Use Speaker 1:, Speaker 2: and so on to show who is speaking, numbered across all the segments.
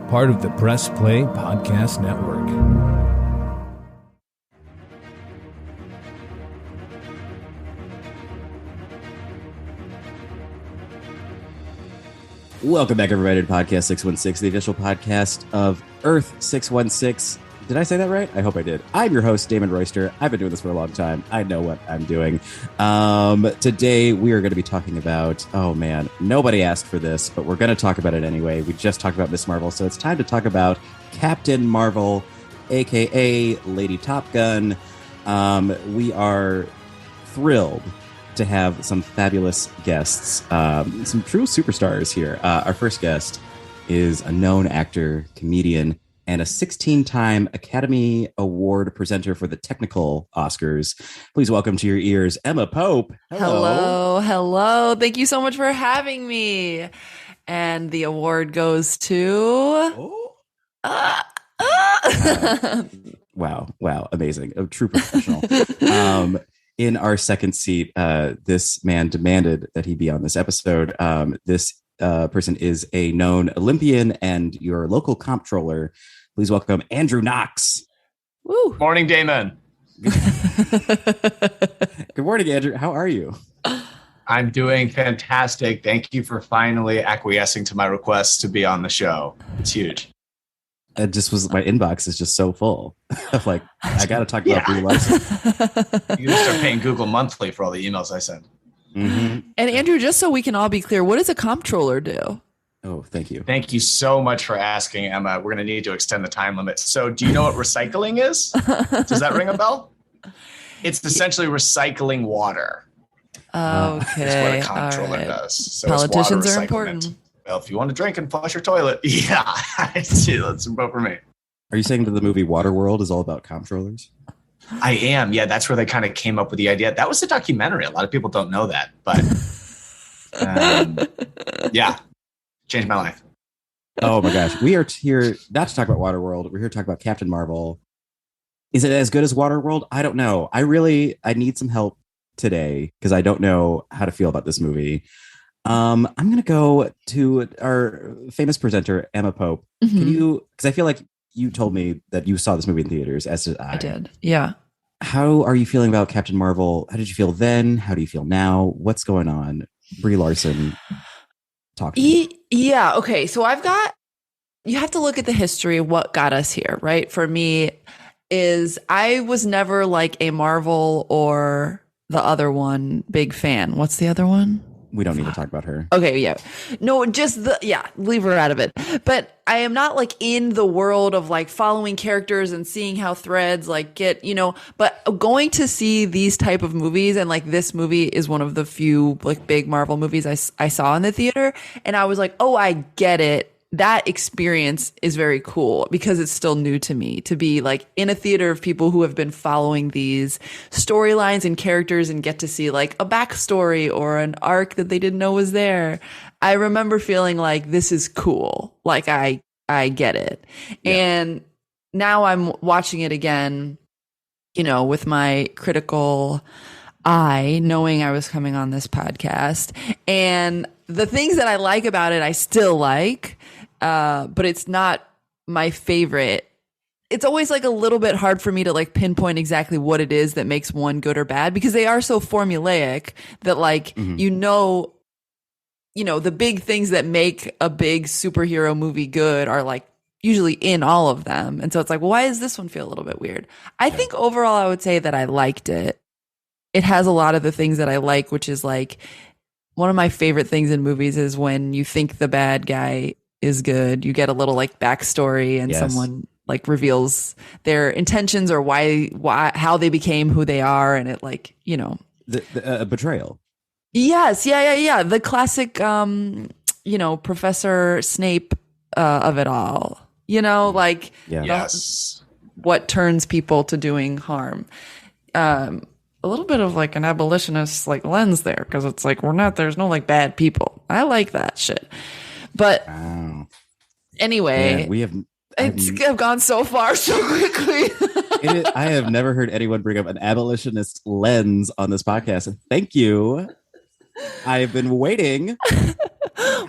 Speaker 1: part of the Press Play Podcast Network.
Speaker 2: Welcome back, everybody, to Podcast 616, the official podcast of Earth 616. Did I say that right? I hope I did. I'm your host, Damon Royster. I've been doing this for a long time. I know what I'm doing. Today, we are going to be talking about, oh man, nobody asked for this, but we're going to talk about it anyway. We just talked about Miss Marvel, so it's time to talk about Captain Marvel, a.k.a. Lady Top Gun. We are thrilled to have some fabulous guests, some true superstars here. Our first guest is a known actor, comedian, and a 16-time Academy Award presenter for the technical Oscars. Please welcome to your ears, Emma Pope.
Speaker 3: Hello. Thank you so much for having me. And the award goes to...
Speaker 2: Wow. Amazing. A true professional. In our second seat, this man demanded that he be on this episode. This person is a known Olympian and your local comptroller. Please welcome Andrew Knox.
Speaker 4: Woo. Morning, Damon.
Speaker 2: Good morning, Andrew. How are you?
Speaker 4: I'm doing fantastic. Thank you for finally acquiescing to my request to be on the show. It's huge.
Speaker 2: It just was, my inbox is just so full. Like, I got to talk about Brie Larson.
Speaker 4: You gotta start paying Google monthly for all the emails I send.
Speaker 3: Mm-hmm. And Andrew, just so we can all be clear, what does a comptroller do?
Speaker 2: Oh, thank you.
Speaker 4: Thank you so much for asking, Emma. We're going to need to extend the time limit. So do you know what recycling is? Does that ring a bell? It's essentially recycling water.
Speaker 3: Okay.
Speaker 4: That's what a comptroller does. So
Speaker 3: politicians are important.
Speaker 4: Well, if you want to drink and flush your toilet, yeah, that's a vote for me.
Speaker 2: Are you saying that the movie Waterworld is all about comptrollers?
Speaker 4: I am. Yeah, that's where they kind of came up with the idea. That was a documentary. A lot of people don't know that, but yeah, changed my life.
Speaker 2: Oh my gosh. We are here not to talk about Waterworld. We're here to talk about Captain Marvel. Is it as good as Waterworld? I don't know. I need some help today because I don't know how to feel about this movie. I'm going to go to our famous presenter, Emma Pope. Mm-hmm. Can you, because I feel like you told me that you saw this movie in theaters, as did I.
Speaker 3: I did, yeah.
Speaker 2: How are you feeling about Captain Marvel? How did you feel then? How do you feel now? What's going on? Brie Larson, talk to me.
Speaker 3: Yeah, okay. So you have to look at the history of what got us here, right? For me, is I was never like a Marvel or the other one big fan. What's the other one?
Speaker 2: We don't need to talk about her.
Speaker 3: Okay, yeah. No, just leave her out of it. But I am not like in the world of like following characters and seeing how threads like get, but going to see these type of movies, and like this movie is one of the few like big Marvel movies I saw in the theater, and I was like, oh, I get it. That experience is very cool because it's still new to me to be like in a theater of people who have been following these storylines and characters and get to see like a backstory or an arc that they didn't know was there. I remember feeling like this is cool. Like I get it. Yeah. And now I'm watching it again, with my critical eye, knowing I was coming on this podcast, and the things that I like about it, I still like. But it's not my favorite. It's always like a little bit hard for me to like pinpoint exactly what it is that makes one good or bad, because they are so formulaic that like, the big things that make a big superhero movie good are like usually in all of them. And so it's like, well, why does this one feel a little bit weird? I think overall I would say that I liked it. It has a lot of the things that I like, which is like one of my favorite things in movies is when you think the bad guy is good, you get a little like backstory and someone like reveals their intentions or why how they became who they are, and it like
Speaker 2: the betrayal.
Speaker 3: Yes, yeah. The classic Professor Snape of it all. What turns people to doing harm. A little bit of like an abolitionist like lens there, because it's like there's no like bad people. I like that shit. But anyway, I've gone so far so quickly.
Speaker 2: I have never heard anyone bring up an abolitionist lens on this podcast. Thank you. I've been waiting.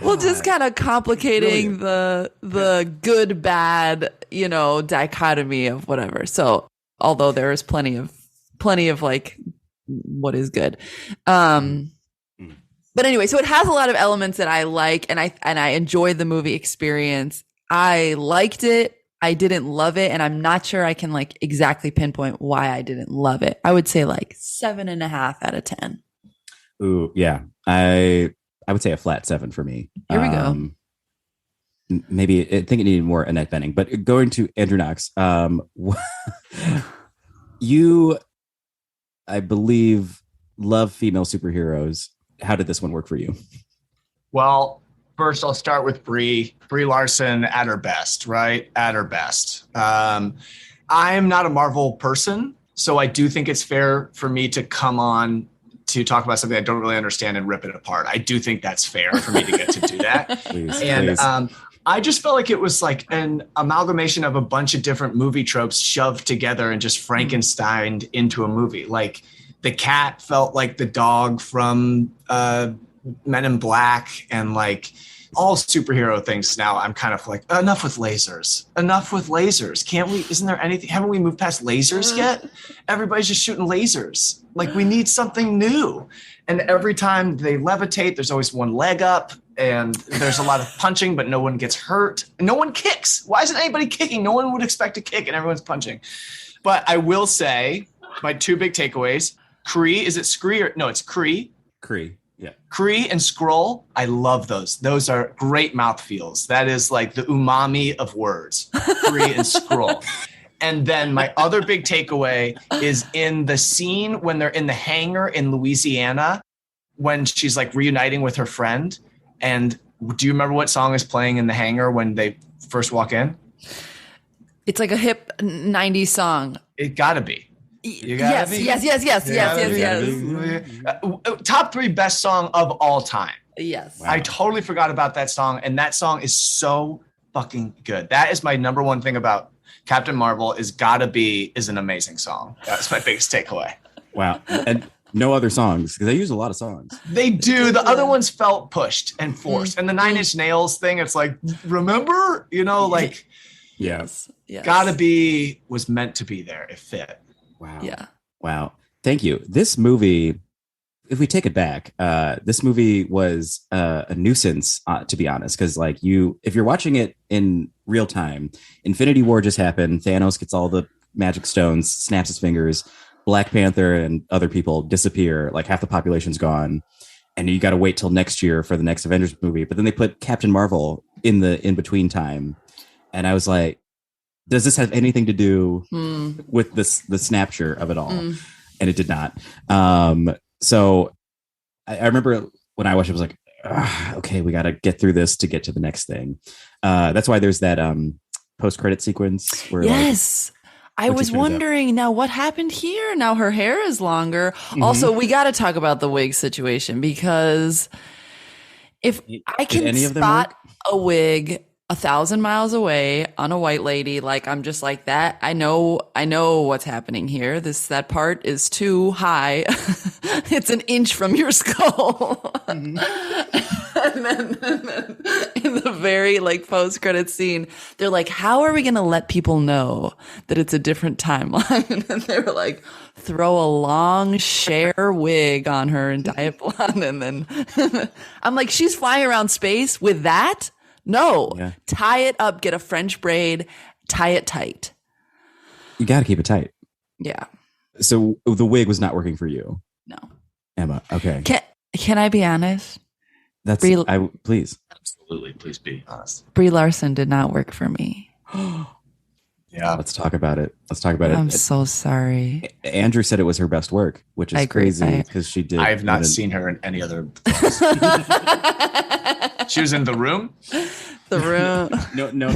Speaker 3: Well, just kind of complicating the good bad, dichotomy of whatever. So although there is plenty of like what is good. But anyway, so it has a lot of elements that I like, and I enjoyed the movie experience. I liked it. I didn't love it, and I'm not sure I can like exactly pinpoint why I didn't love it. I would say like 7.5 out of 10.
Speaker 2: Ooh, yeah. I would say a flat 7 for me.
Speaker 3: Here we go.
Speaker 2: Maybe I think it needed more Annette Bening, but going to Andrew Knox, you, I believe, love female superheroes. How did this one work for you?
Speaker 4: Well, first I'll start with Brie Larson at her best, right? At her best. I'm not a Marvel person, so I do think it's fair for me to come on to talk about something I don't really understand and rip it apart. I do think that's fair for me to get to do that.
Speaker 2: Please.
Speaker 4: I just felt like it was like an amalgamation of a bunch of different movie tropes shoved together and just Frankensteined into a movie. Like the cat felt like the dog from Men in Black, and like all superhero things now I'm kind of like, enough with lasers. Can't we, isn't there anything, haven't we moved past lasers yet? Everybody's just shooting lasers. Like we need something new. And every time they levitate, there's always one leg up, and there's a lot of punching, but no one gets hurt. No one kicks. Why isn't anybody kicking? No one would expect to kick, and everyone's punching. But I will say my two big takeaways, Kree, is it Skree or no, it's Kree.
Speaker 2: Yeah.
Speaker 4: Kree and Skrull, I love those. Those are great mouthfeels. That is like the umami of words. Kree and Skrull. And then my other big takeaway is in the scene when they're in the hangar in Louisiana, when she's like reuniting with her friend. And do you remember what song is playing in the hangar when they first walk in?
Speaker 3: It's like a hip 90s song.
Speaker 4: It gotta be.
Speaker 3: Yes.
Speaker 4: Top 3 best song of all time.
Speaker 3: Yes.
Speaker 2: Wow.
Speaker 4: I totally forgot about that song, and that song is so fucking good. That is my number one thing about Captain Marvel, is an amazing song. That's my biggest takeaway.
Speaker 2: Wow. And no other songs, because they use a lot of songs.
Speaker 4: They do. The other ones felt pushed and forced. And the Nine Inch Nails thing, it's like, remember? Like,
Speaker 3: yes.
Speaker 4: Gotta Be was meant to be there. It fit.
Speaker 2: Wow.
Speaker 3: Yeah.
Speaker 2: Wow. Thank you. This movie, if we take it back, this movie was a nuisance, to be honest, because like if you're watching it in real time, Infinity War just happened. Thanos gets all the magic stones, snaps his fingers. Black Panther and other people disappear. Like half the population's gone, and you got to wait till next year for the next Avengers movie. But then they put Captain Marvel in the in between time, and I was like, does this have anything to do with the snapshot of it all? And it did not. So I remember when I watched it, I was like, okay, we got to get through this to get to the next thing. That's why there's that post-credit sequence where
Speaker 3: yes. I was wondering now what happened here. Now her hair is longer. Also, we got to talk about the wig situation, because if I can spot a wig 1,000 miles away on a white lady, like I'm just like that. I know what's happening here. That part is too high. It's an inch from your skull. And then in the very like post-credit scene, they're like, how are we going to let people know that it's a different timeline? And they were like, throw a long Cher wig on her and dye it blonde. And then I'm like, she's flying around space with that? No, tie it up, get a French braid, tie it tight.
Speaker 2: You got to keep it tight.
Speaker 3: Yeah.
Speaker 2: So the wig was not working for you?
Speaker 3: No.
Speaker 2: Emma, okay.
Speaker 3: Can I be honest?
Speaker 2: Please.
Speaker 4: Absolutely. Please be honest.
Speaker 3: Brie Larson did not work for me.
Speaker 4: Yeah.
Speaker 2: Let's talk about it.
Speaker 3: I'm so sorry.
Speaker 2: Andrew said it was her best work, which is crazy because she did.
Speaker 4: I have not seen her in any other films. She was in The Room.
Speaker 3: The Room.
Speaker 2: No.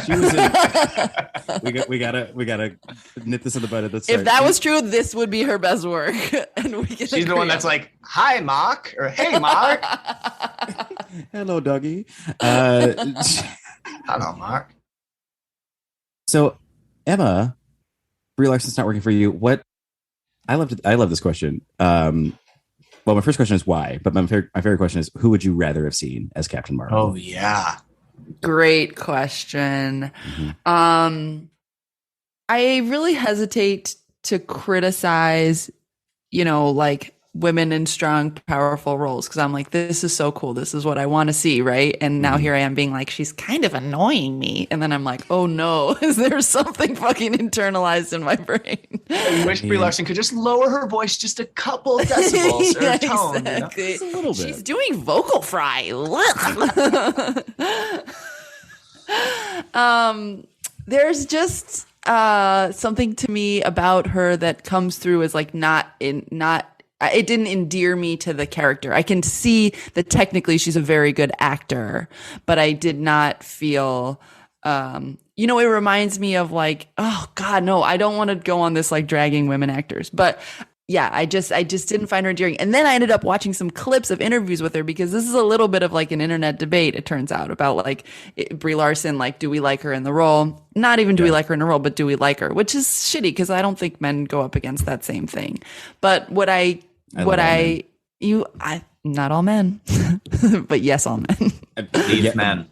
Speaker 2: She was in. We gotta nip this in the bud at the start.
Speaker 3: If that was true, this would be her best work. And
Speaker 4: she's the one that's like, "Hi, Mark," or "Hey, Mark."
Speaker 2: Hello, Dougie.
Speaker 4: Hello, Mark.
Speaker 2: So, Emma, Brie Larson's not working for you. What? I love this question. Well, my first question is why, but my favorite question is who would you rather have seen as Captain Marvel?
Speaker 4: Oh yeah.
Speaker 3: Great question. I really hesitate to criticize, like women in strong, powerful roles because I'm like, this is so cool. This is what I want to see, right? And now here I am being like, she's kind of annoying me. And then I'm like, oh no, is there something fucking internalized in my brain?
Speaker 4: I wish Brie Larson could just lower her voice just a couple decibels or tone.
Speaker 3: Exactly.
Speaker 2: Just a little bit.
Speaker 3: She's doing vocal fry. There's just something to me about her that comes through as like it didn't endear me to the character. I can see that technically she's a very good actor, but I did not feel it reminds me of like, oh God, no, I don't want to go on this like dragging women actors, but yeah, I just didn't find her endearing. And then I ended up watching some clips of interviews with her because this is a little bit of like an internet debate, it turns out, about like Brie Larson, like, do we like her in the role? Not even do we like her in the role, but do we like her? Which is shitty because I don't think men go up against that same thing. But not all men, but yes, all men.
Speaker 4: Men.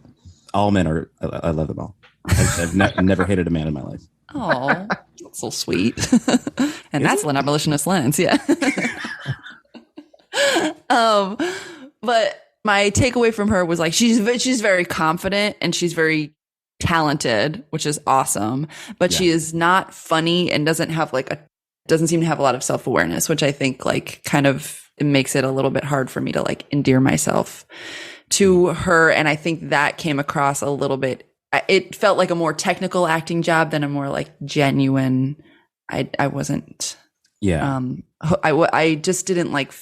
Speaker 2: All men are, I love them all. I've never hated a man in my life.
Speaker 3: Oh, that's so sweet. And that's an abolitionist lens, yeah. But my takeaway from her was like she's very confident and she's very talented, which is awesome. But she is not funny and doesn't seem to have a lot of self-awareness, which I think like kind of it makes it a little bit hard for me to like endear myself to her. And I think that came across a little bit. It felt like a more technical acting job than a more like genuine. I wasn't. Yeah. I just didn't like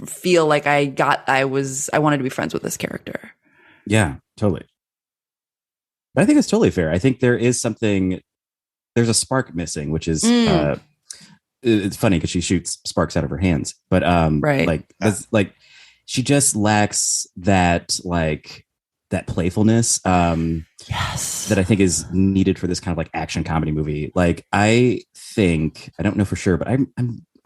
Speaker 3: feel like I wanted to be friends with this character.
Speaker 2: Yeah, totally. But I think it's totally fair. I think there's a spark missing, which is it's funny because she shoots sparks out of her hands, but like she just lacks that that playfulness that I think is needed for this kind of like action comedy movie. Like I don't know for sure, but I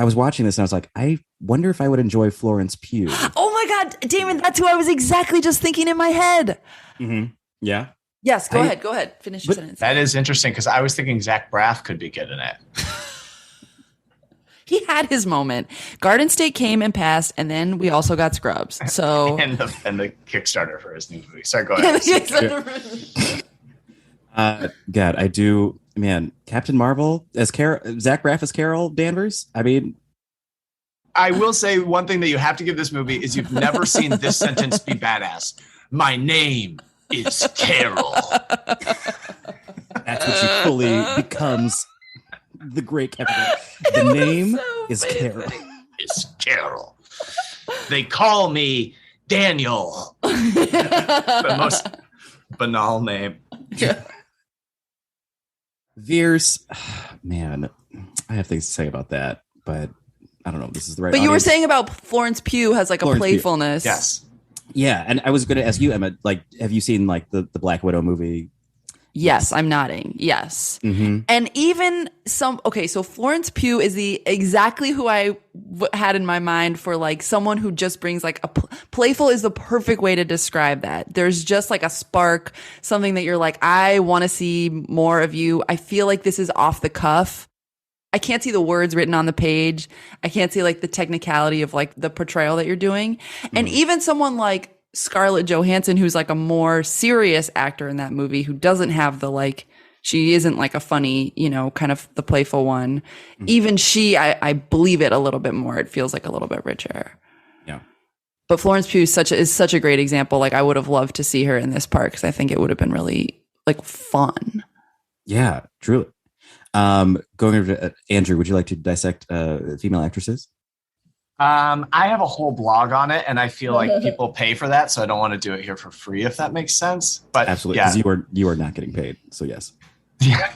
Speaker 2: was watching this and I was like, I wonder if I would enjoy Florence Pugh.
Speaker 3: Oh my God, Damon, that's who I was exactly just thinking in my head.
Speaker 2: Mm-hmm. Yeah.
Speaker 3: Yes, go ahead. Finish your sentence.
Speaker 4: That is interesting because I was thinking Zach Braff could be good in it.
Speaker 3: He had his moment. Garden State came and passed, and then we also got Scrubs. So
Speaker 4: and the Kickstarter for his new movie. Sorry, go ahead.
Speaker 2: God, I do. Man, Captain Marvel as Zach Braff as Carol Danvers. I mean,
Speaker 4: I will say one thing that you have to give this movie is you've never seen this sentence be badass. My name is Carol.
Speaker 2: That's when she fully becomes the great Captain. The name is Carol.
Speaker 4: It's Carol. They call me Daniel. The most banal name.
Speaker 3: Yeah.
Speaker 2: Veers, man, I have things to say about that, but I don't know if this is the right.
Speaker 3: But you were saying about Florence Pugh has like a playfulness.
Speaker 4: Pugh. Yes.
Speaker 2: Yeah, and I was going to ask you, Emma, like, have you seen like the Black Widow movie?
Speaker 3: Yes, I'm nodding. Yes. Mm-hmm. And even so Florence Pugh is exactly who I had in my mind for like someone who just brings like playful is the perfect way to describe that. There's just like a spark, something that you're like, I want to see more of you. I feel like this is off the cuff. I can't see the words written on the page. I can't see like the technicality of like the portrayal that you're doing. Mm-hmm. And even someone like Scarlett Johansson, who's like a more serious actor in that movie, who doesn't have the like, she isn't like a funny, kind of the playful one. Mm-hmm. Even she, I believe it a little bit more. It feels like a little bit richer.
Speaker 2: Yeah.
Speaker 3: But Florence Pugh is such a great example. Like I would have loved to see her in this part because I think it would have been really like fun.
Speaker 2: Yeah, truly. Going over to Andrew, would you like to dissect female actresses?
Speaker 4: I have a whole blog on it, and I feel like people pay for that, so I don't want to do it here for free, if that makes sense. But
Speaker 2: absolutely, because you are not getting paid, so yes.
Speaker 4: Yeah,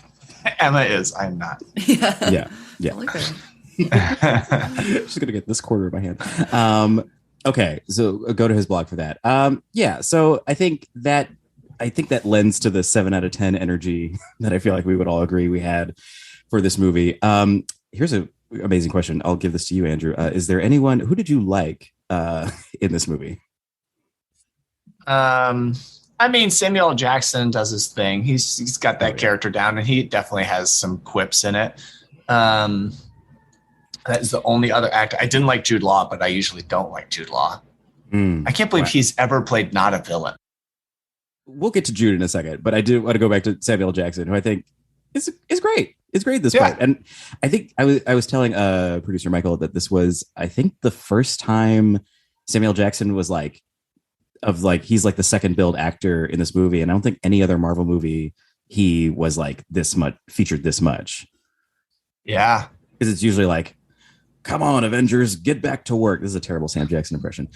Speaker 4: Emma is. I'm not.
Speaker 2: Yeah. She's gonna get this quarter in my hand. Okay, so go to his blog for that. So I think that lends to the 7 out of 10 energy that I feel like we would all agree we had for this movie. Here's a amazing question. I'll give this to you, Andrew. Is there anyone who did you like in this movie?
Speaker 4: I mean, Samuel L. Jackson does his thing. He's got that character down, and he definitely has some quips in it. That is the only other actor. I didn't like Jude Law, but I usually don't like Jude Law. I can't believe he's ever played not a villain.
Speaker 2: We'll get to Jude in a second, but I do want to go back to Samuel L. Jackson, who I think is great. It's great this part. And I think I was telling producer Michael that this was, I think, the first time Samuel L. Jackson was he's like the second build actor in this movie, and I don't think any other Marvel movie he was like this much featured this much.
Speaker 4: Yeah,
Speaker 2: because it's usually like, come on, Avengers, get back to work. This is a terrible Sam Jackson impression.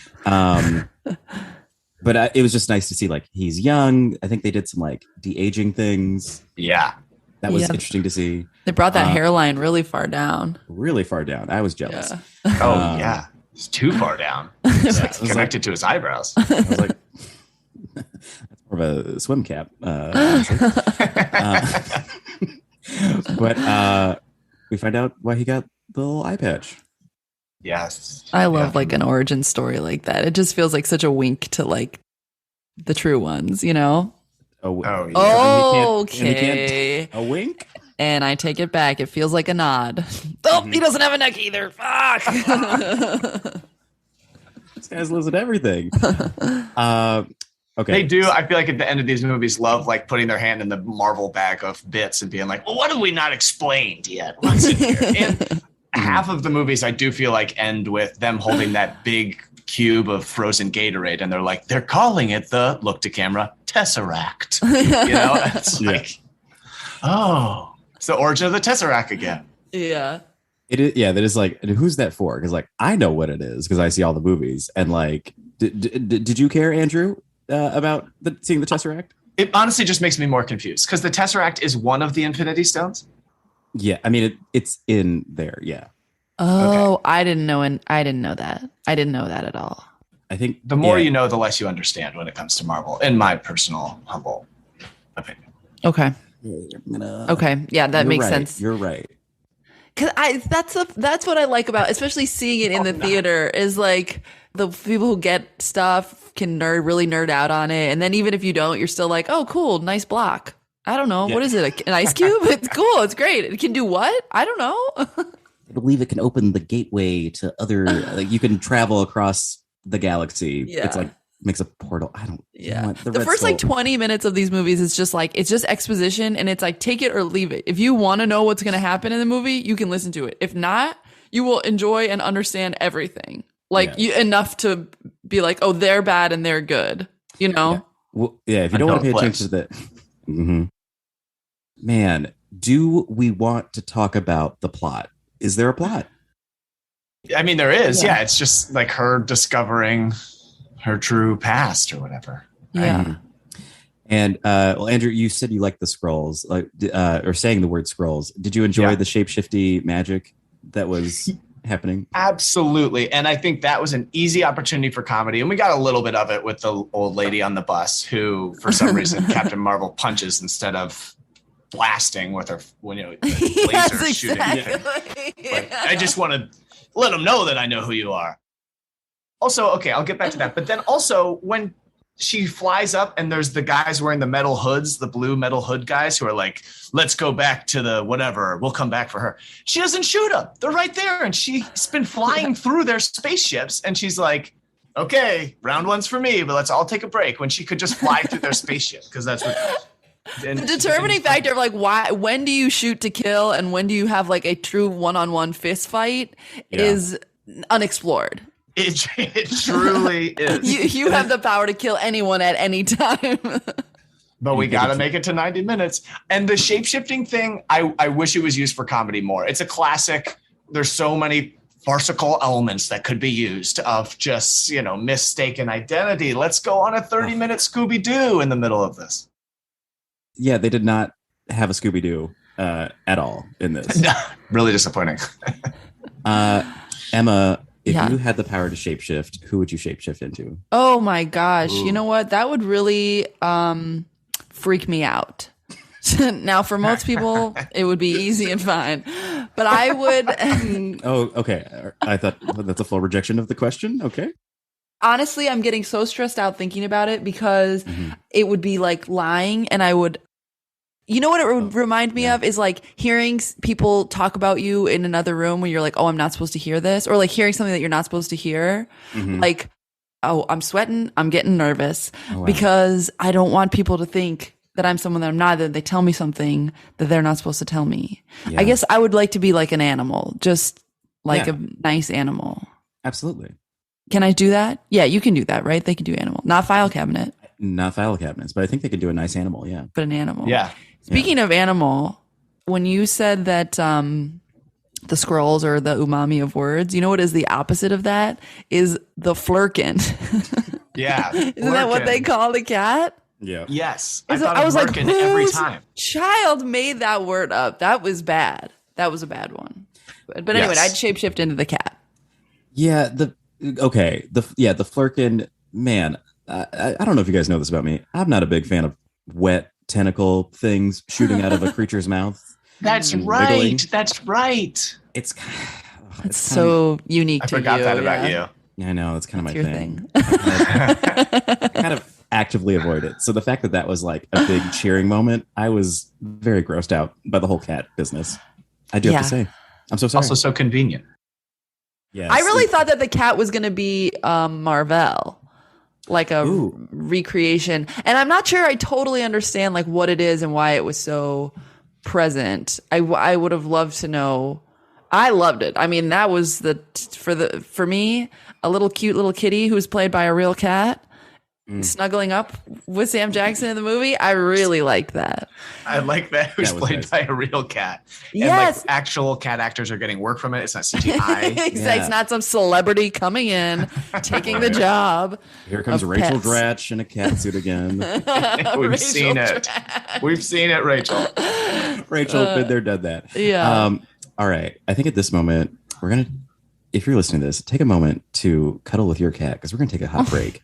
Speaker 2: But it was just nice to see, like, he's young. I think they did some like de-aging things.
Speaker 4: Yeah,
Speaker 2: that was interesting to see.
Speaker 3: They brought that hairline really far down.
Speaker 2: Really far down. I was jealous.
Speaker 3: Yeah.
Speaker 4: Oh yeah, it's too far down. It's like connected to his eyebrows.
Speaker 2: I was like, that's more of a swim cap. But we find out why he got the little eye patch.
Speaker 4: Yes.
Speaker 3: I love like an origin story like that. It just feels like such a wink to like the true ones, you know?
Speaker 2: Okay. A wink?
Speaker 3: And I take it back. It feels like a nod. Oh, he doesn't have a neck either. Fuck.
Speaker 2: This guy's losing everything. Okay.
Speaker 4: They do. I feel like at the end of these movies, love like putting their hand in the Marvel bag of bits and being like, well, what have we not explained yet? What's in here? And half of the movies I do feel like end with them holding that big cube of frozen Gatorade, and they're calling it the, look to camera, Tesseract. You know, it's like, oh, it's the origin of the Tesseract again.
Speaker 3: Yeah.
Speaker 2: It is, yeah, that is like, who's that for? Because like I know what it is because I see all the movies. And like, did you care, Andrew, about seeing the Tesseract?
Speaker 4: It honestly just makes me more confused because the Tesseract is one of the Infinity Stones.
Speaker 2: Yeah, I mean it's in there. Yeah.
Speaker 3: Oh, okay. I didn't know that. I didn't know that at all.
Speaker 2: I think
Speaker 4: the more you know, the less you understand when it comes to Marvel, in my personal humble opinion.
Speaker 3: Okay. Okay. Yeah, that makes sense.
Speaker 2: You're right.
Speaker 3: Because that's what I like about, especially seeing it in the theater, is like the people who get stuff can really nerd out on it, and then even if you don't, you're still like, oh, cool, nice block. I don't know. Yeah. What is it? An ice cube? It's cool. It's great. It can do what? I don't know.
Speaker 2: I believe it can open the gateway to other, like you can travel across the galaxy.
Speaker 3: Yeah.
Speaker 2: It's like makes a portal. I don't.
Speaker 3: Yeah. The first like 20 minutes of these movies is just like, it's just exposition, and it's like, take it or leave it. If you want to know what's going to happen in the movie, you can listen to it. If not, you will enjoy and understand everything. Like enough to be like, oh, they're bad and they're good. You know?
Speaker 2: Yeah. Well, yeah. If you don't want to pay attention to that. Mm-hmm. Man, do we want to talk about the plot? Is there a plot?
Speaker 4: I mean, there is. Yeah, it's just like her discovering her true past or whatever.
Speaker 3: Yeah.
Speaker 2: And well, Andrew, you said you liked the Skrulls, like or saying the word Skrulls. Did you enjoy the shapeshifty magic that was happening?
Speaker 4: Absolutely. And I think that was an easy opportunity for comedy. And we got a little bit of it with the old lady on the bus who, for some reason, Captain Marvel punches instead of blasting with her, the laser shooting. Like, I just want to let them know that I know who you are. Also, okay, I'll get back to that. But then also when she flies up and there's the guys wearing the metal hoods, the blue metal hood guys who are like, let's go back to the whatever. We'll come back for her. She doesn't shoot them. They're right there. And she's been flying through their spaceships. And she's like, okay, round one's for me, but let's all take a break, when she could just fly through their spaceship. Because that's what...
Speaker 3: The determining factor of like when do you shoot to kill and when do you have like a true one-on-one fist fight is unexplored.
Speaker 4: It truly is.
Speaker 3: You have the power to kill anyone at any time.
Speaker 4: But we got to make it to 90 minutes. And the shape-shifting thing, I wish it was used for comedy more. It's a classic. There's so many farcical elements that could be used of just, mistaken identity. Let's go on a 30-minute Scooby-Doo in the middle of this.
Speaker 2: Yeah, they did not have a Scooby-Doo at all in this.
Speaker 4: No, really disappointing.
Speaker 2: Emma, if you had the power to shapeshift, who would you shapeshift into?
Speaker 3: Oh my gosh.
Speaker 4: Ooh.
Speaker 3: You know what? That would really freak me out. Now, for most people, it would be easy and fine. But I would.
Speaker 2: Oh, okay. I thought that's a full rejection of the question. Okay.
Speaker 3: Honestly, I'm getting so stressed out thinking about it because it would be like lying, and I would. You know what it would remind me of is like hearing people talk about you in another room when you're like, oh, I'm not supposed to hear this, or like hearing something that you're not supposed to hear. Like, oh, I'm sweating, I'm getting nervous because I don't want people to think that I'm someone that I'm not, that they tell me something that they're not supposed to tell me. I guess I would like to be like an animal, just like a nice animal.
Speaker 2: Absolutely.
Speaker 3: Can I do that? Yeah, you can do that, right? They can do animal, not file cabinet.
Speaker 2: Not file cabinets, but I think they could do a nice animal. Yeah.
Speaker 3: But an animal.
Speaker 4: Yeah.
Speaker 3: Speaking of animal, when you said that the Skrulls are the umami of words, you know what is the opposite of that? Is the Flerkin.
Speaker 4: Yeah.
Speaker 3: Isn't that what they call the cat?
Speaker 2: Yeah.
Speaker 4: Yes.
Speaker 3: I was like,
Speaker 4: Flerkin every time.
Speaker 3: Child made that word up. That was bad. That was a bad one. But anyway, I'd shapeshift into the cat.
Speaker 2: Yeah. The Flerkin, man, I don't know if you guys know this about me. I'm not a big fan of wet tentacle things shooting out of a creature's mouth.
Speaker 4: That's right.
Speaker 2: Wiggling.
Speaker 4: That's right.
Speaker 2: It's
Speaker 3: so unique
Speaker 4: I
Speaker 3: to
Speaker 4: forgot
Speaker 3: you.
Speaker 4: that about you.
Speaker 2: Yeah, I know. That's kind of my
Speaker 3: Your
Speaker 2: thing. I kind of actively avoid it. So the fact that was like a big cheering moment, I was very grossed out by the whole cat business. I do have to say. I'm so sorry.
Speaker 4: Also so convenient.
Speaker 2: Yes.
Speaker 3: I really thought that the cat was going to be Mar-VELL. Like a recreation. And I'm not sure I totally understand like what it is and why it was so present. I would have loved to know. I loved it. I mean, that was for me, a little cute little kitty who was played by a real cat snuggling up with Sam Jackson in the movie. I really liked that.
Speaker 4: I like that. Who's played
Speaker 2: nice.
Speaker 4: by a real cat.
Speaker 3: Yes.
Speaker 4: And like actual cat actors are getting work from it. It's not CGI.
Speaker 3: It's not some celebrity coming in, taking the job.
Speaker 2: Here comes Rachel Dratch in a cat suit again.
Speaker 4: We've seen it. We've seen it, Rachel.
Speaker 2: Rachel, been there, done that.
Speaker 3: Yeah.
Speaker 2: All right. I think at this moment, we're going to, if you're listening to this, take a moment to cuddle with your cat because we're going to take a hot break.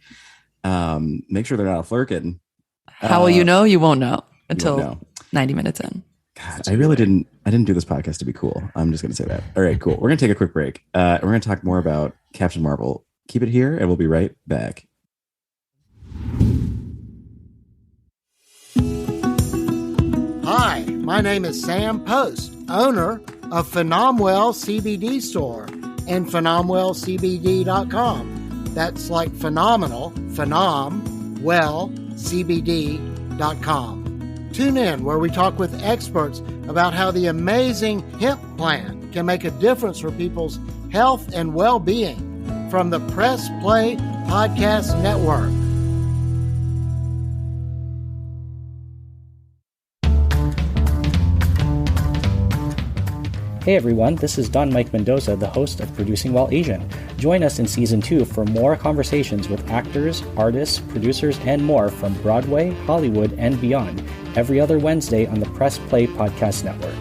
Speaker 2: Make sure they're not a Flerkin.
Speaker 3: How will you know? You won't know until 90 minutes in.
Speaker 2: God, I didn't do this podcast to be cool. I'm just going to say that. All right, cool. We're going to take a quick break. We're going to talk more about Captain Marvel. Keep it here and we'll be right back.
Speaker 5: Hi, my name is Sam Post, owner of PhenomWell CBD store and PhenomWellCBD.com. That's like phenomenal, PhenomWellCBD.com. Tune in where we talk with experts about how the amazing hemp plant can make a difference for people's health and well-being from the Press Play Podcast Network.
Speaker 6: Hey everyone, this is Don Mike Mendoza, the host of Producing While Asian. Join us in Season 2 for more conversations with actors, artists, producers, and more from Broadway, Hollywood, and beyond, every other Wednesday on the Press Play Podcast Network.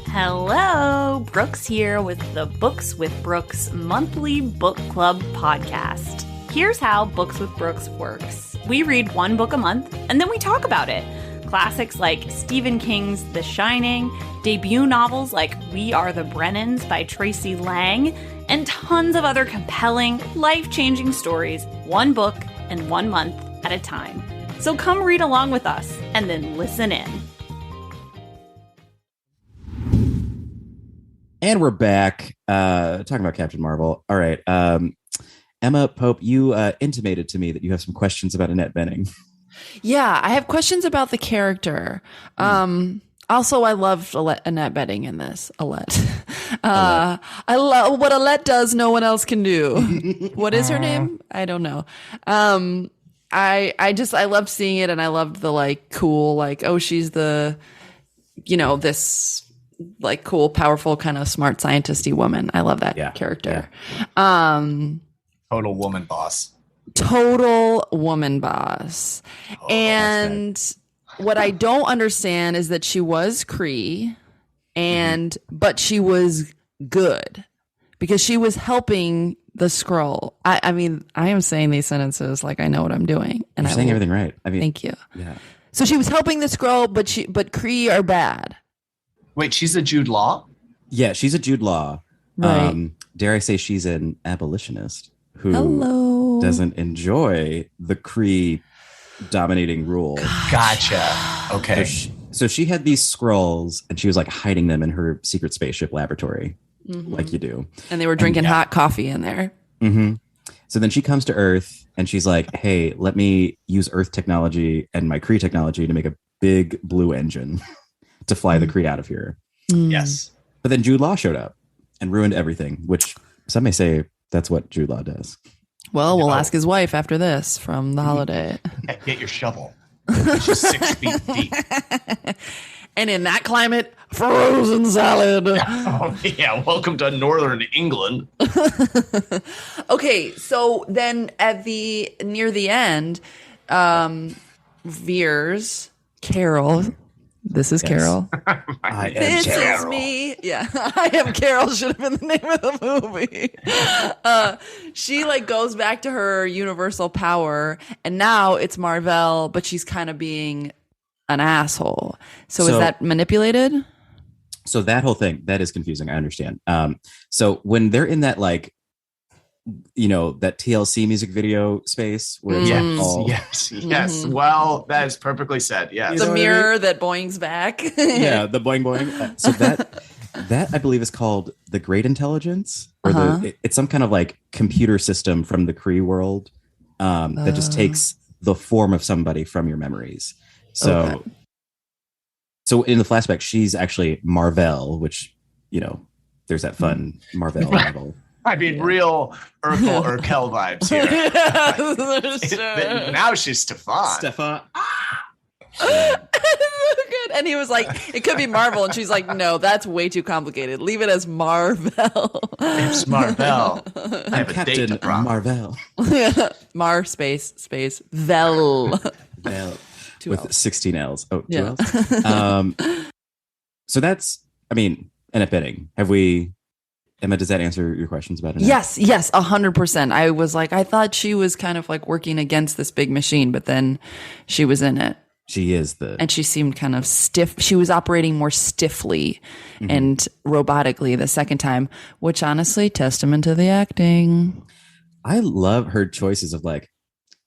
Speaker 7: Hello, Brooks here with the Books with Brooks monthly book club podcast. Here's how Books with Brooks works. We read one book a month, and then we talk about it. Classics like Stephen King's The Shining, debut novels like We Are the Brennans by Tracy Lang, and tons of other compelling, life-changing stories, one book and 1 month at a time. So come read along with us, and then listen in.
Speaker 2: And we're back talking about Captain Marvel. All right. Emma Pope, you intimated to me that you have some questions about Annette Bening.
Speaker 3: Yeah, I have questions about the character. Also, I loved Annette Bening in this. Alette. I love what Alette does. No one else can do. What is her name? I don't know. I loved seeing it, and I loved the like cool she's the this like cool, powerful, kind of smart scientist-y woman. I love that character.
Speaker 2: Yeah.
Speaker 4: Total woman boss.
Speaker 3: And what I don't understand is that she was Kree, but she was good because she was helping the Skrull. I mean, I am saying these sentences like I know what I'm doing, and
Speaker 2: You're saying everything right. I mean,
Speaker 3: thank you.
Speaker 2: Yeah.
Speaker 3: So she was helping the Skrull, but Kree are bad.
Speaker 4: Wait, she's a Jude Law?
Speaker 2: Yeah, she's a Jude Law.
Speaker 3: Right.
Speaker 2: Dare I say she's an abolitionist who
Speaker 3: Hello.
Speaker 2: doesn't enjoy the Kree dominating rule.
Speaker 4: Gotcha. Okay.
Speaker 2: So she had these scrolls and she was like hiding them in her secret spaceship laboratory, like you do.
Speaker 3: And they were drinking hot coffee in there.
Speaker 2: Mm-hmm. So then she comes to Earth and she's like, hey, let me use Earth technology and my Kree technology to make a big blue engine to fly the Kree out of here.
Speaker 4: Yes.
Speaker 2: But then Jude Law showed up and ruined everything, which some may say that's what Jude Law does.
Speaker 3: Well, we'll ask his wife after this from the holiday.
Speaker 4: Get your shovel. It's just 6 feet deep.
Speaker 3: And in that climate, frozen salad.
Speaker 4: Oh, yeah. Welcome to Northern England.
Speaker 3: Okay, so then near the end, Veers, Carol. This is Carol.
Speaker 2: I am
Speaker 3: This
Speaker 2: Carol.
Speaker 3: is me. Yeah, I am Carol should have been the name of the movie. She like goes back to her universal power, and now it's Mar-VELL, but she's kind of being an asshole. So is that manipulated?
Speaker 2: So that whole thing, that is confusing. I understand. So when they're in that that TLC music video space where it's
Speaker 4: yes. Well, that is perfectly said. Yes.
Speaker 3: The mirror that boings back.
Speaker 2: Yeah, the boing boing. So that I believe is called the Great Intelligence, or it's some kind of like computer system from the Kree world that just takes the form of somebody from your memories. So, so in the flashback, she's actually Mar-VELL, which there's that fun Mar-VELL novel.
Speaker 4: I mean, real Urkel Urkel vibes here. Now she's Stefan.
Speaker 3: Good. And he was like, it could be Marvel. And she's like, no, that's way too complicated. Leave it as Mar-VELL.
Speaker 4: It's Mar-VELL. I have a
Speaker 2: Captain
Speaker 4: date to prom.
Speaker 2: Mar-VELL.
Speaker 3: Mar space Vell.
Speaker 2: Vell.
Speaker 3: Two
Speaker 2: With
Speaker 3: L's.
Speaker 2: 16 L's. Oh, two
Speaker 3: Yeah.
Speaker 2: L's. So that's, end up bidding. Emma, does that answer your questions about it?
Speaker 3: Yes, 100%. I was like, I thought she was kind of like working against this big machine, but then she was in it.
Speaker 2: She is
Speaker 3: and she seemed kind of stiff. She was operating more stiffly and robotically the second time, which honestly, testament to the acting.
Speaker 2: I love her choices of like,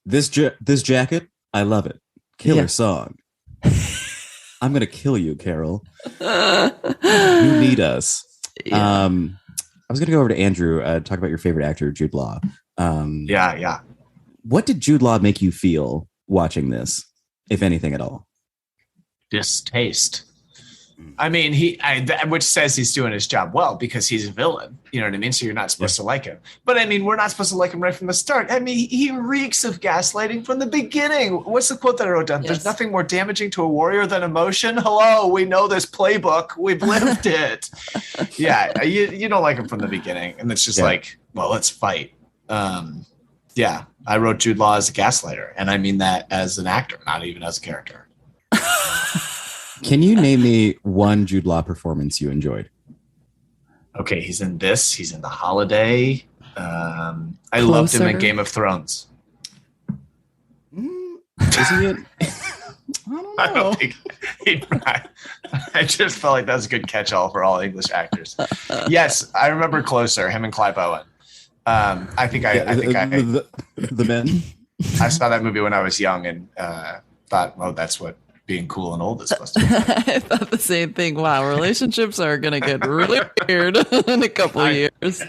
Speaker 2: this jacket, I love it. Killer song. I'm going to kill you, Carol. You need us. Yeah. I was going to go over to Andrew, talk about your favorite actor, Jude Law.
Speaker 4: Yeah.
Speaker 2: What did Jude Law make you feel watching this, if anything at all?
Speaker 4: Distaste. I mean, which says he's doing his job well because he's a villain. You know what I mean? So you're not supposed to like him. But I mean, we're not supposed to like him right from the start. I mean, he reeks of gaslighting from the beginning. What's the quote that I wrote down? Yes. There's nothing more damaging to a warrior than emotion. Hello, we know this playbook. We've lived it. Yeah, you don't like him from the beginning. And it's just like, well, let's fight. I wrote Jude Law as a gaslighter. And I mean that as an actor, not even as a character.
Speaker 2: Can you name me one Jude Law performance you enjoyed?
Speaker 4: Okay, he's in this. He's in The Holiday. I loved him in Game of Thrones.
Speaker 2: Is he it? I don't know.
Speaker 4: I just felt like that was a good catch-all for all English actors. Yes, I remember Closer, him and Clive Owen. The
Speaker 2: Men.
Speaker 4: I saw that movie when I was young and thought, oh, that's what being cool and old is supposed to be.
Speaker 3: I thought the same thing. Wow, relationships are going to get really weird in a couple of years.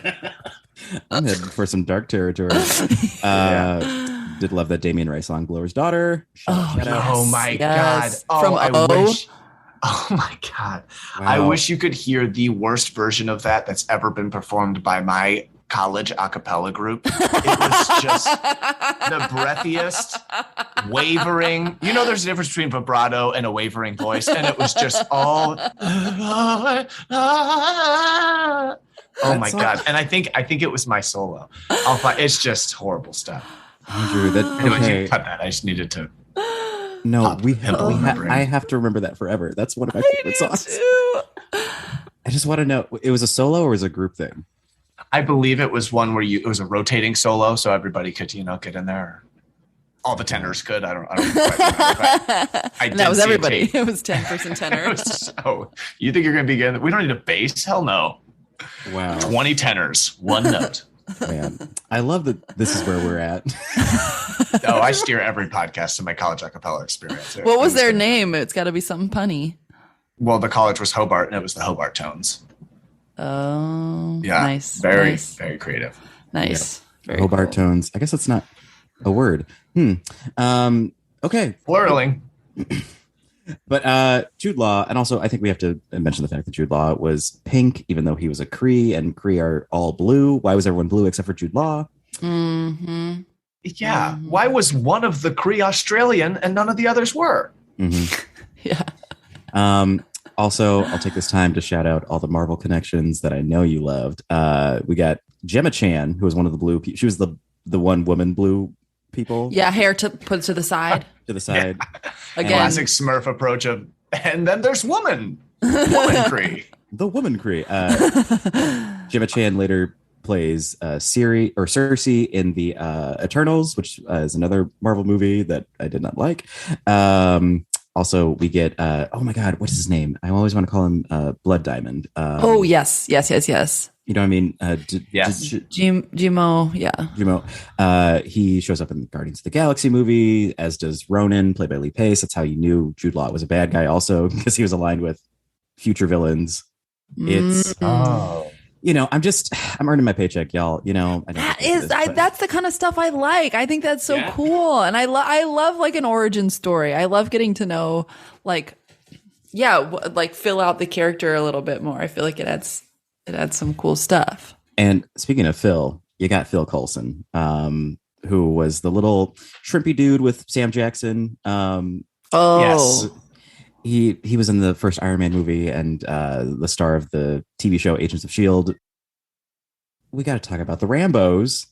Speaker 2: I'm heading for some dark territory. Did love that Damien Rice song, Blower's Daughter.
Speaker 4: Oh my God. Oh,
Speaker 3: From
Speaker 4: Oh my God.
Speaker 2: Wow.
Speaker 4: I wish you could hear the worst version of that that's ever been performed by my college acapella group. It was just the breathiest, wavering. You know, there's a difference between vibrato and a wavering voice, and it was just all. Oh my God! And I think it was my solo. It's just horrible stuff.
Speaker 2: Andrew,
Speaker 4: Anyway, cut that. I just needed to.
Speaker 2: No, I have to remember that forever. That's one of my favorite songs.
Speaker 3: Too.
Speaker 2: I just want to know, it was a solo or was it a group thing?
Speaker 4: I believe it was one where it was a rotating solo, so everybody could, get in there. all the tenors could. I don't quite remember.
Speaker 3: And that was everybody. It was 10% tenor.
Speaker 4: So you think you're going to be getting? We don't need a bass. Hell no.
Speaker 2: Wow.
Speaker 4: 20 tenors, one note.
Speaker 2: Man, I love that this is where we're at.
Speaker 4: Oh, I steer every podcast to my college acapella experience.
Speaker 3: What was their name? It's got to be something punny.
Speaker 4: Well, the college was Hobart, and it was the Hobart Tones.
Speaker 3: Oh,
Speaker 4: yeah,
Speaker 3: nice.
Speaker 4: Very,
Speaker 3: nice.
Speaker 4: very creative.
Speaker 3: Nice.
Speaker 2: Yeah.
Speaker 3: Very
Speaker 2: Hobart
Speaker 3: cool.
Speaker 2: Tones. I guess that's not a word. Okay.
Speaker 4: Pluraling.
Speaker 2: But Jude Law, and also I think we have to mention the fact that Jude Law was pink, even though he was a Kree, and Kree are all blue. Why was everyone blue except for Jude Law?
Speaker 3: Mm-hmm.
Speaker 4: Yeah. Why was one of the Kree Australian and none of the others were?
Speaker 2: Mm-hmm.
Speaker 3: Yeah.
Speaker 2: Also, I'll take this time to shout out all the Marvel connections that I know you loved. We got Gemma Chan, who was one of the blue. She was the one woman blue people.
Speaker 3: Yeah, hair to put to the side.
Speaker 2: To the side.
Speaker 4: Yeah.
Speaker 3: Again.
Speaker 4: Classic Smurf approach of, and then there's woman Kree.
Speaker 2: The woman Kree. Gemma Chan later plays Cersei in the Eternals, which is another Marvel movie that I did not like. Also, we get oh my god, what's his name? I always want to call him Blood Diamond.
Speaker 3: Oh yes.
Speaker 2: You know what I mean?
Speaker 4: Yes.
Speaker 3: Jimo, yeah.
Speaker 2: Jimo. He shows up in the Guardians of the Galaxy movie, as does Ronan, played by Lee Pace. That's how you knew Jude Law was a bad guy also, because he was aligned with future villains. It's I'm earning my paycheck, y'all. You know,
Speaker 3: that's the kind of stuff I like. I think that's so cool. And I love like an origin story. I love getting to know like fill out the character a little bit more. I feel like it adds some cool stuff.
Speaker 2: And speaking of Phil, you got Phil Coulson, who was the little shrimpy dude with Sam Jackson.
Speaker 4: Yes.
Speaker 2: He was in the first Iron Man movie and the star of the TV show Agents of S.H.I.E.L.D. We got to talk about the Rambos.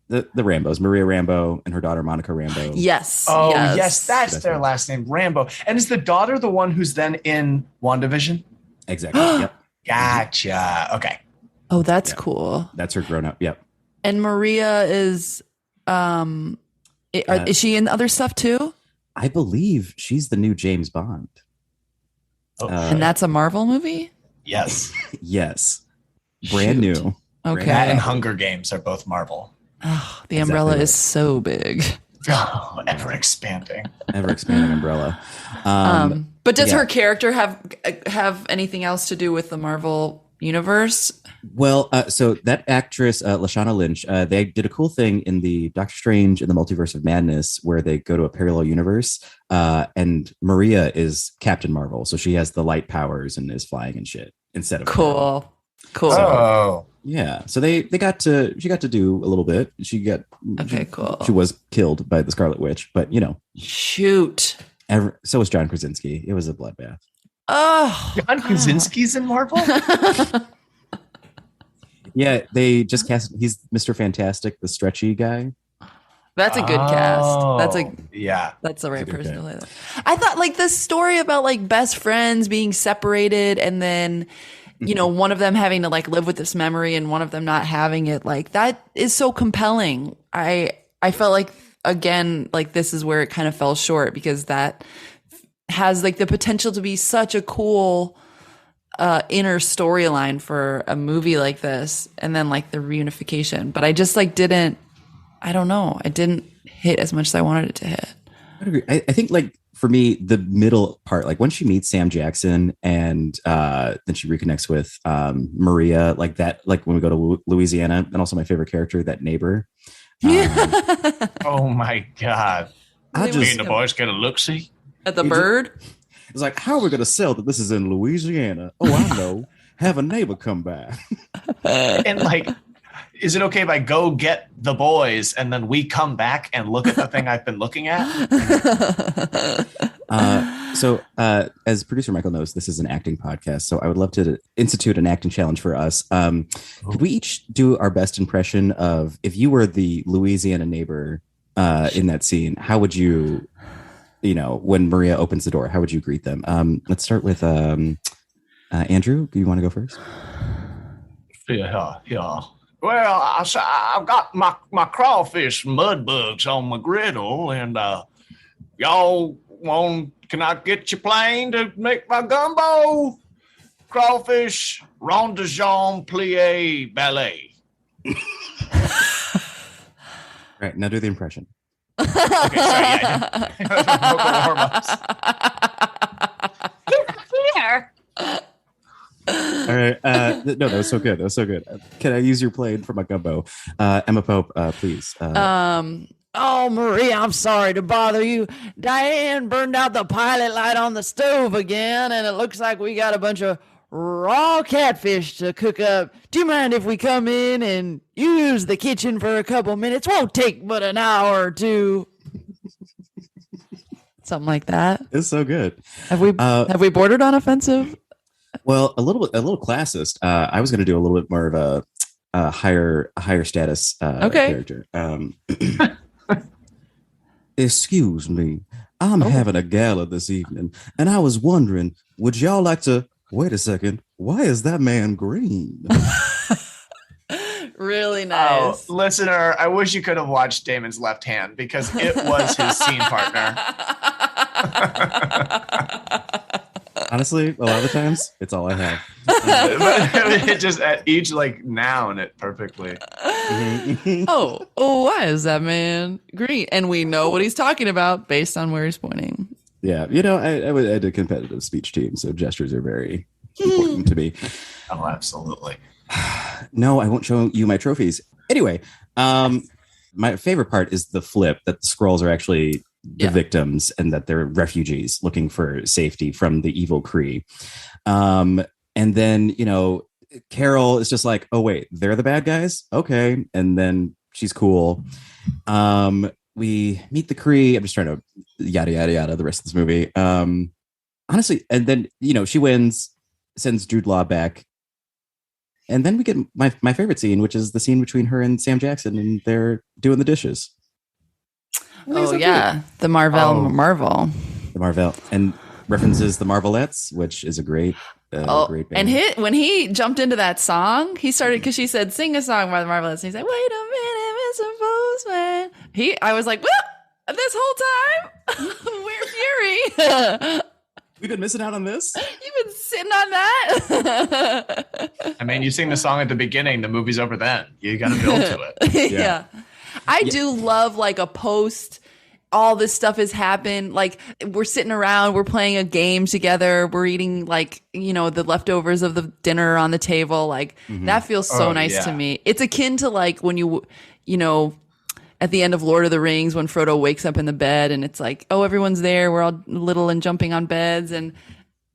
Speaker 2: The Rambos, Maria Rambeau and her daughter Monica Rambeau.
Speaker 3: Yes.
Speaker 4: Oh, yes, that's their last name, Rambeau. And is the daughter the one who's then in WandaVision?
Speaker 2: Exactly. Yep.
Speaker 4: Gotcha. Okay.
Speaker 3: Oh, that's cool.
Speaker 2: That's her grown up. Yep.
Speaker 3: And Maria is is she in other stuff too?
Speaker 2: I believe she's the new James Bond.
Speaker 3: And that's a Marvel movie?
Speaker 4: Yes.
Speaker 2: Yes. Brand new.
Speaker 3: Okay.
Speaker 4: That and Hunger Games are both Marvel.
Speaker 3: Oh, the umbrella is so big.
Speaker 4: Oh, ever expanding.
Speaker 2: Ever expanding umbrella.
Speaker 3: But does her character have anything else to do with the Marvel universe?
Speaker 2: Well, so that actress, Lashana Lynch, they did a cool thing in the Doctor Strange in the Multiverse of Madness where they go to a parallel universe, and Maria is Captain Marvel. So she has the light powers and is flying and shit instead of
Speaker 3: Cool.
Speaker 4: Oh.
Speaker 2: Yeah. So she got to do a little bit.
Speaker 3: Cool.
Speaker 2: She was killed by the Scarlet Witch, but you know.
Speaker 3: Shoot.
Speaker 2: So was John Krasinski. It was a bloodbath.
Speaker 3: Oh.
Speaker 4: John Krasinski's in Marvel?
Speaker 2: Yeah, they just cast. He's Mr. Fantastic, the stretchy guy.
Speaker 3: That's a good cast. That's the right person to play that. I thought like this story about like best friends being separated and then, you know, one of them having to like live with this memory and one of them not having it. Like that is so compelling. I felt like again, like this is where it kind of fell short because that has like the potential to be such a cool inner storyline for a movie like this, and then like the reunification. But I just like didn't hit as much as I wanted it to hit.
Speaker 2: I agree. I think like for me, the middle part, like when she meets Sam Jackson and then she reconnects with Maria, like that, like when we go to Louisiana, and also my favorite character, that neighbor.
Speaker 4: Oh my God.
Speaker 3: The
Speaker 4: boys gonna look-see?
Speaker 3: At the bird?
Speaker 2: It's like, how are we going to sell that this is in Louisiana? Oh, I know. Have a neighbor come by.
Speaker 4: And like, is it okay if I go get the boys and then we come back and look at the thing I've been looking at?
Speaker 2: So as producer Michael knows, this is an acting podcast. So I would love to institute an acting challenge for us. Could we each do our best impression of if you were the Louisiana neighbor in that scene, how would you... when Maria opens the door, how would you greet them? Let's start with Andrew. Do you want to go first?
Speaker 4: Yeah. Well, I've got my crawfish mud bugs on my griddle, and can I get your plane to make my gumbo? Crawfish, rondajon, plie, ballet.
Speaker 2: All right, now do the impression.
Speaker 4: Okay, sorry, yeah. Vocal warm-ups.
Speaker 7: Here.
Speaker 2: All right. No, that was so good. That was so good. Can I use your plane for my gumbo? Emma Pope, please.
Speaker 3: Oh, Marie, I'm sorry to bother you. Diane burned out the pilot light on the stove again, and it looks like we got a bunch of raw catfish to cook up. Do you mind if we come in and use the kitchen for a couple minutes? Won't take but an hour or two. Something like that.
Speaker 2: It's so good.
Speaker 3: Have we bordered on offensive?
Speaker 2: Well, a little classist. I was going to do a little bit more of a higher status character. Excuse me, I'm having a gala this evening, and I was wondering, would y'all like to? Wait a second. Why is that man green?
Speaker 3: Really nice.
Speaker 4: Oh, listener, I wish you could have watched Damon's left hand because it was his scene partner.
Speaker 2: Honestly, a lot of the times, it's all I have.
Speaker 4: But it just at each noun it perfectly.
Speaker 3: Oh, why is that man green? And we know what he's talking about based on where he's pointing.
Speaker 2: Yeah, I did competitive speech team, so gestures are very important to me.
Speaker 4: Oh, absolutely.
Speaker 2: No, I won't show you my trophies. Anyway, my favorite part is the flip that the Skrulls are actually the victims and that they're refugees looking for safety from the evil Kree. And then, Carol is just like, oh, wait, they're the bad guys? Okay. And then she's cool. We meet the Kree. I'm just trying to yada, yada, yada the rest of this movie. Honestly, and then, she wins, sends Jude Law back. And then we get my favorite scene, which is the scene between her and Sam Jackson, and they're doing the dishes.
Speaker 3: Oh, yeah. The Marvel.
Speaker 2: The Marvel. And references the Marvelettes, which is a great band.
Speaker 3: And when he jumped into that song, he started, because she said, sing a song by the Marvelettes. And he's like, wait a minute, Mr. Postman. I was like, well, this whole time, we're Fury.
Speaker 2: We've been missing out on this.
Speaker 3: You've been sitting on that.
Speaker 4: I mean, you sing the song at the beginning, the movie's over then. You got to build to it.
Speaker 3: Yeah. I do love a post, all this stuff has happened. We're sitting around, we're playing a game together. We're eating the leftovers of the dinner on the table. That feels so nice to me. It's akin to when you at the end of Lord of the Rings, when Frodo wakes up in the bed and it's everyone's there. We're all little and jumping on beds. And,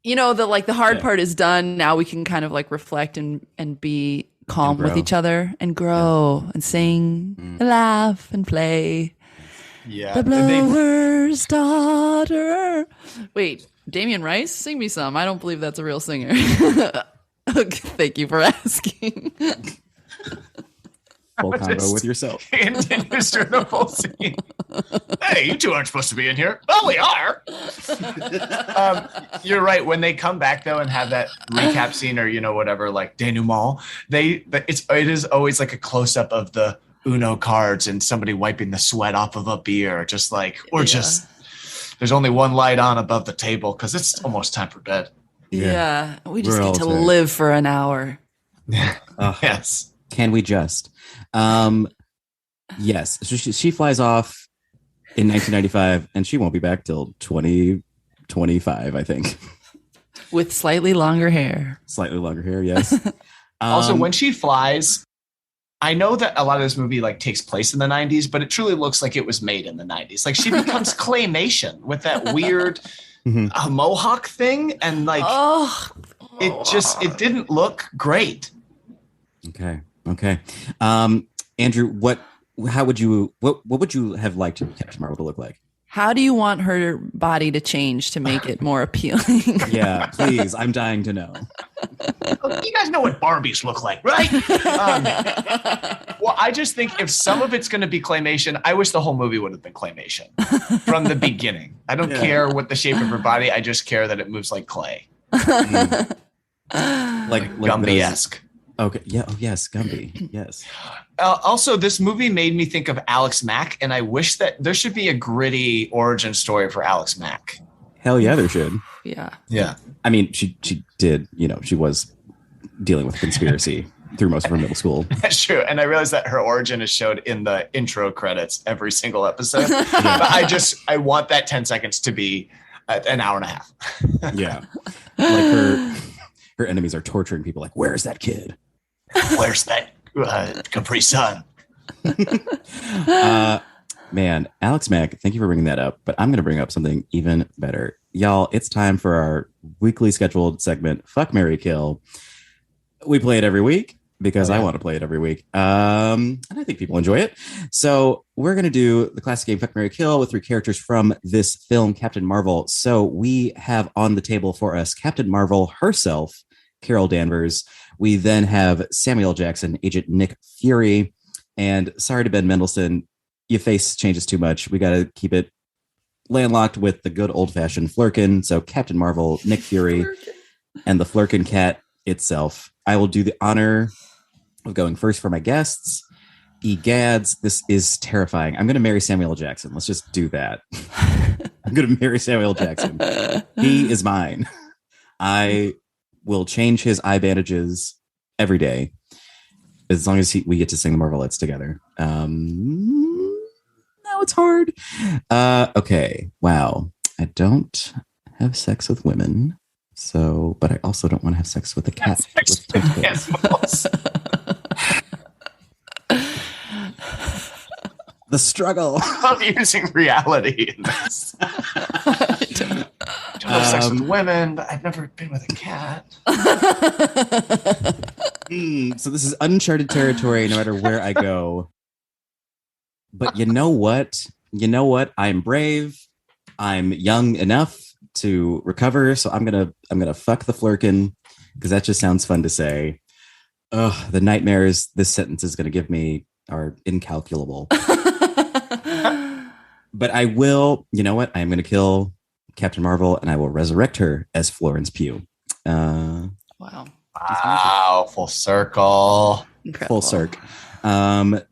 Speaker 3: the hard part is done. Now we can kind of reflect and be calm with each other and grow and sing and laugh and play.
Speaker 4: Yeah.
Speaker 3: The blower's daughter. Wait, Damian Rice? Sing me some. I don't believe that's a real singer. Okay, thank you for asking.
Speaker 2: Full combo with yourself.
Speaker 4: Continues to the full scene. Hey, you two aren't supposed to be in here. Well, we are. You're right. When they come back though and have that recap scene or whatever, denouement, it is always a close up of the Uno cards and somebody wiping the sweat off of a beer, just there's only one light on above the table because it's almost time for bed.
Speaker 3: Yeah, we just get to live for an hour.
Speaker 4: Yes.
Speaker 2: Can we just? Yes. So she flies off in 1995, and she won't be back till 2025, I think.
Speaker 3: With slightly longer hair.
Speaker 2: Slightly longer hair, yes.
Speaker 4: Also, when she flies, I know that a lot of this movie takes place in the 90s, but it truly looks like it was made in the 90s. She becomes claymation with that weird mohawk thing, and it didn't look great.
Speaker 2: Okay. Andrew, what would you have liked Captain Marvel to look like?
Speaker 3: How do you want her body to change to make it more appealing?
Speaker 2: Yeah, please. I'm dying to know.
Speaker 4: You guys know what Barbies look like, right? Well, I just think if some of it's going to be claymation, I wish the whole movie would have been claymation from the beginning. I don't care what the shape of her body. I just care that it moves like clay.
Speaker 2: Like
Speaker 4: Gumby-esque.
Speaker 2: Okay. Yeah. Oh, yes. Gumby. Yes.
Speaker 4: Also, this movie made me think of Alex Mack, and I wish that there should be a gritty origin story for Alex Mack.
Speaker 2: Hell yeah, there should.
Speaker 3: Yeah.
Speaker 4: Yeah.
Speaker 2: I mean, she did, she was dealing with conspiracy through most of her middle school.
Speaker 4: That's true. And I realized that her origin is showed in the intro credits every single episode. But I want that 10 seconds to be an hour and a half.
Speaker 2: Yeah. Like her enemies are torturing people like, where's that kid?
Speaker 4: Where's that Capri Sun?
Speaker 2: Man, Alex Mack, thank you for bringing that up. But I'm going to bring up something even better. Y'all, it's time for our weekly scheduled segment, Fuck, Marry, Kill. We play it every week because I want to play it every week. And I think people enjoy it. So we're going to do the classic game, Fuck, Marry, Kill, with 3 characters from this film, Captain Marvel. So we have on the table for us Captain Marvel herself, Carol Danvers. We then have Samuel Jackson, Agent Nick Fury. And sorry to Ben Mendelsohn, your face changes too much. We got to keep it landlocked with the good old-fashioned Flerkin. So Captain Marvel, Nick Fury, and the Flerkin cat itself. I will do the honor of going first for my guests. Egads, this is terrifying. I'm going to marry Samuel Jackson. Let's just do that. I'm going to marry Samuel Jackson. He is mine. I will change his eye bandages every day as long as we get to sing the Marvelettes together. Now it's hard. Okay. Wow. I don't have sex with women. So, but I also don't want to have sex with a cat. The struggle.
Speaker 4: I'm using reality in this. I don't have sex with women, but I've never been with a cat.
Speaker 2: So this is uncharted territory no matter where I go. But you know what? I'm brave. I'm young enough to recover, so I'm gonna fuck the Flerkin because that just sounds fun to say. Ugh, the nightmares this sentence is gonna give me are incalculable. But I will. You know what? I am gonna kill Captain Marvel, and I will resurrect her as Florence Pugh.
Speaker 3: Wow.
Speaker 4: Wow, full circle.
Speaker 3: Incredible.
Speaker 2: Full circ.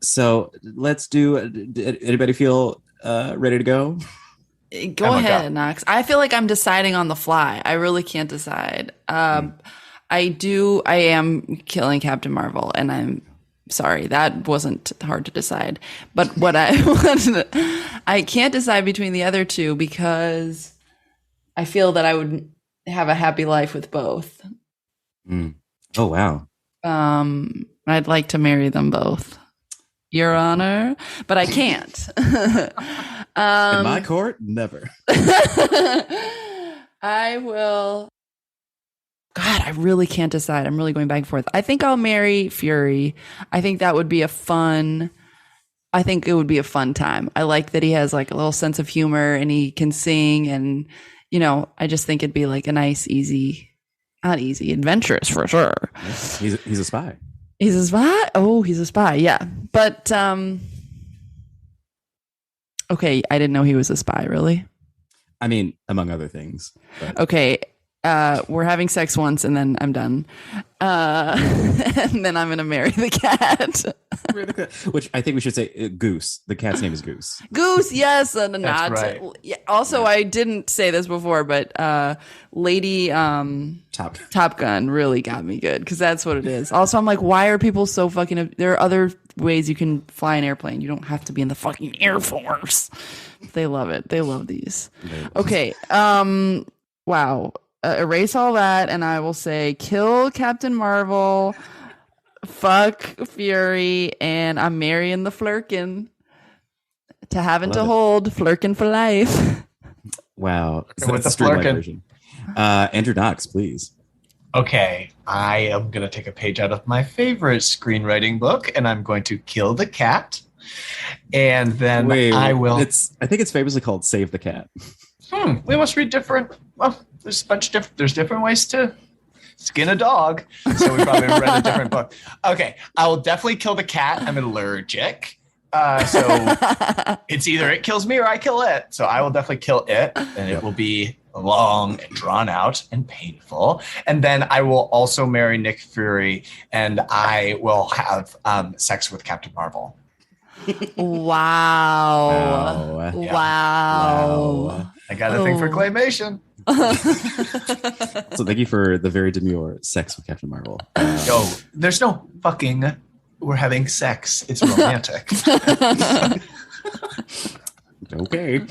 Speaker 2: So let's do. Anybody feel ready to go?
Speaker 3: Go ahead, Knox. I feel like I'm deciding on the fly. I really can't decide. I am killing Captain Marvel, and I'm sorry. That wasn't hard to decide. But what I can't decide between the other two because I feel that I would have a happy life with both.
Speaker 2: Oh, wow.
Speaker 3: I'd like to marry them both, Your Honor, but I can't.
Speaker 2: In my court, never.
Speaker 3: I will. God, I really can't decide. I'm really going back and forth. I think I'll marry Fury. I think that would be I think it would be a fun time. I like that he has like a little sense of humor and he can sing, and I just think it'd be like a nice, adventurous for sure.
Speaker 2: He's a spy.
Speaker 3: He's a spy? Oh, he's a spy. Yeah. But, okay. I didn't know he was a spy, really.
Speaker 2: I mean, among other things. But.
Speaker 3: Okay. We're having sex once and then I'm done. And then I'm going to marry the cat.
Speaker 2: Which I think we should say Goose. The cat's name is Goose.
Speaker 3: Goose, yes. And not.
Speaker 4: Right.
Speaker 3: Yeah, also, I didn't say this before, but Lady Top Gun really got me good because that's what it is. Also, I'm like, why are people so fucking... There are other ways you can fly an airplane. You don't have to be in the fucking Air Force. They love it. They love these. Okay. Wow. Erase all that, and I will say kill Captain Marvel, fuck Fury, and I'm marrying the Flerkin to having to hold Flerkin for life.
Speaker 2: Wow.
Speaker 4: So with the
Speaker 2: streamlined
Speaker 4: Flerkin.
Speaker 2: version. Andrew Knox, please.
Speaker 4: Okay, I am going to take a page out of my favorite screenwriting book, and I'm going to kill the cat. And then I will...
Speaker 2: I think it's famously called Save the Cat.
Speaker 4: We must read different... Well, there's a bunch of there's different ways to skin a dog. So we probably read a different book. Okay, I will definitely kill the cat. I'm allergic. So it's either it kills me or I kill it. So I will definitely kill it. And it will be long and drawn out and painful. And then I will also marry Nick Fury, and I will have sex with Captain Marvel.
Speaker 3: Wow.
Speaker 2: Wow.
Speaker 4: I got a thing for claymation.
Speaker 2: So thank you for the very demure sex with Captain Marvel.
Speaker 4: Yo, there's no fucking. We're having sex. It's romantic.
Speaker 2: Okay.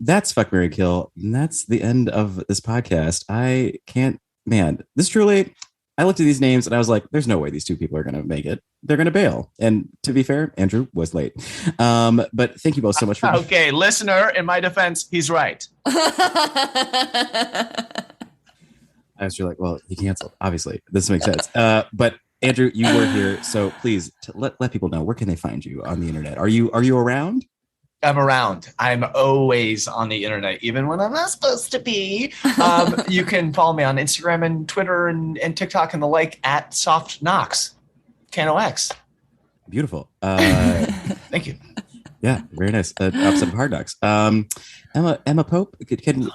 Speaker 2: That's Fuck, Marry, Kill. And that's the end of this podcast. I can't, man, this truly, I looked at these names and I was like, there's no way these two people are going to make it. They're going to bail. And to be fair, Andrew was late. But thank you both so much for
Speaker 4: Okay, listener, in my defense, he's right.
Speaker 2: I was like, well, he canceled. Obviously, this makes sense. But Andrew, you were here, so please let people know, where can they find you on the internet? Are you around?
Speaker 4: I'm around. I'm always on the internet, even when I'm not supposed to be. You can follow me on Instagram and Twitter and TikTok and the like at Soft Knox, KNOX.
Speaker 2: Beautiful.
Speaker 4: Thank you.
Speaker 2: Yeah, very nice. Opposite of Hard Knocks. Emma Pope.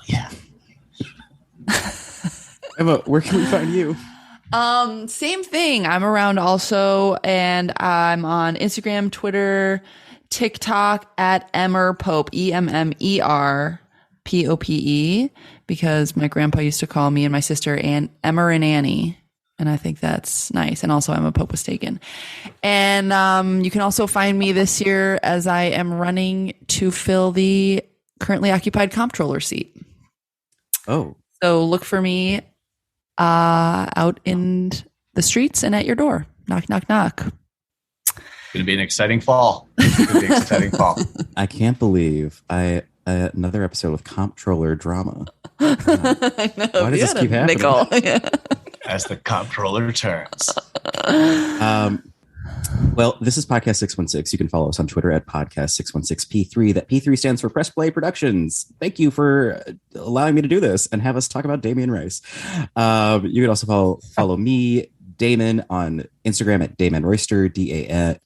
Speaker 4: Yeah.
Speaker 2: Emma, where can we find you?
Speaker 3: Same thing. I'm around also, and I'm on Instagram, Twitter, TikTok at Emmer Pope, EMMERPOPE, because my grandpa used to call me and my sister Emmer and Annie, and I think that's nice. And also Emma Pope was taken. And you can also find me this year as I am running to fill the currently occupied comptroller seat.
Speaker 2: Oh,
Speaker 3: so look for me out in the streets and at your door. Knock, knock, knock.
Speaker 4: Going to be an exciting fall.
Speaker 2: I can't believe another episode of comptroller drama.
Speaker 3: I know.
Speaker 2: Why does this keep happening?
Speaker 4: As the comptroller turns.
Speaker 2: Well, this is Podcast 616. You can follow us on Twitter at Podcast 616P3. That P3 stands for Press Play Productions. Thank you for allowing me to do this and have us talk about Damien Rice. You can also follow me, Damon, on Instagram at Damon Royster, DaymanRoyster.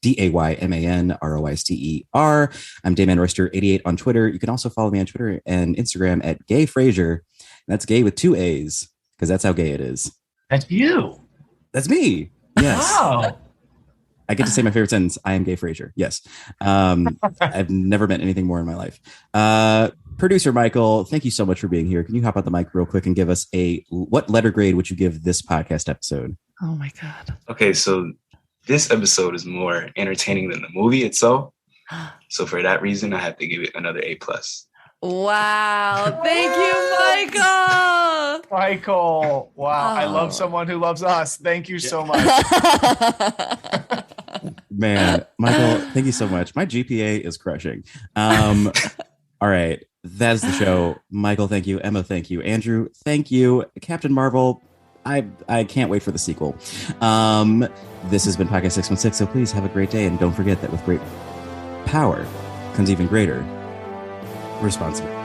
Speaker 2: I'm Damon Royster 88 on Twitter. You can also follow me on Twitter and Instagram at Gay Frazier. That's gay with 2 A's, because that's how gay it is.
Speaker 4: That's you.
Speaker 2: That's me. Yes.
Speaker 4: Wow.
Speaker 2: I get to say my favorite sentence. I am Gay Frazier. Yes. I've never meant anything more in my life. Producer Michael, thank you so much for being here. Can you hop on the mic real quick and give us what letter grade would you give this podcast episode?
Speaker 3: Oh my God.
Speaker 8: Okay, so this episode is more entertaining than the movie itself. So for that reason, I have to give it another A+.
Speaker 3: Wow. Thank you, Michael.
Speaker 4: Michael. Wow. I love someone who loves us. Thank you so much.
Speaker 2: Man, Michael, thank you so much. My GPA is crushing. All right. That's the show. Michael, thank you. Emma, thank you. Andrew, thank you. Captain Marvel, I can't wait for the sequel. This has been Podcast 616, so please have a great day. And don't forget that with great power comes even greater responsibility.